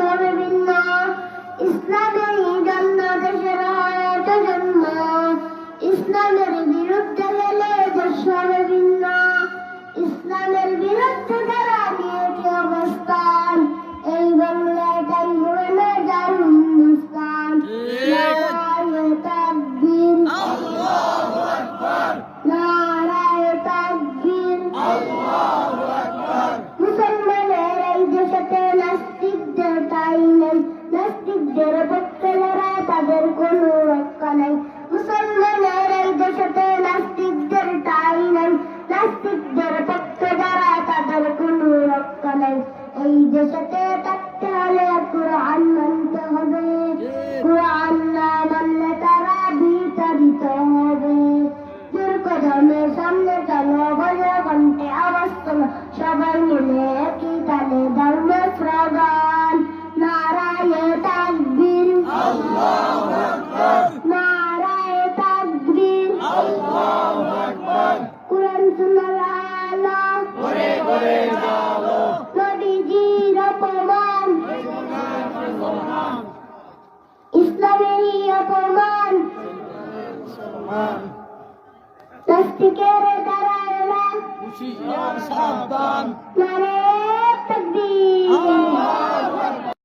হবে ভিন্ন। ইসলামেরই জন্য দেশের হয়তো জন্ম, ইসলামের বিরুদ্ধে গেলে দেশ হবে ভিন্ন। ইসলামের বিরুদ্ধে যারা নিয়েছে অবস্থান, এই বাংলাটাই হবে না যার হিন্দুস্তান। নারায়ে তাকবীর, আল্লাহু আকবার, নারায়ে তাকবীর, আল্লাহু আকবার। মুসলমানের এই দেশেতে নাস্তিকদের ঠাঁই নেই, নাস্তিকদের পক্ষে যারা তাদের কোনো রক্ষা নেই। মুসলমানের এই দেশেতে নাস্তিকদের ঠাঁই নেই, নাস্তিকদের পক্ষে যারা তাদের কোনো রক্ষা নেই। এই দেশেতে থাকতে হলে কুরআন মানতে হবে, কুরআন না মানলে তারা বিতাড়িত হবে। দুর্গমের সামনে চলো, বলে কণ্ঠে আওয়াজ তোলো, সবাই মিলে একই তালে ধর্মের স্লোগান। নারায়ে তাকবীর, আল্লাহু আকবার, নারায়ে তাকবীর, আল্লাহু আকবার। কুরআন সুন্নাহর আলো ঘরে ঘরে জ্বালো, নবীজির অপমান ইসলামেরই অপমান। নাস্তিকের দাঁড়ায় না, হুঁশিয়ার সাবধান, নারায়ে তাকবীর।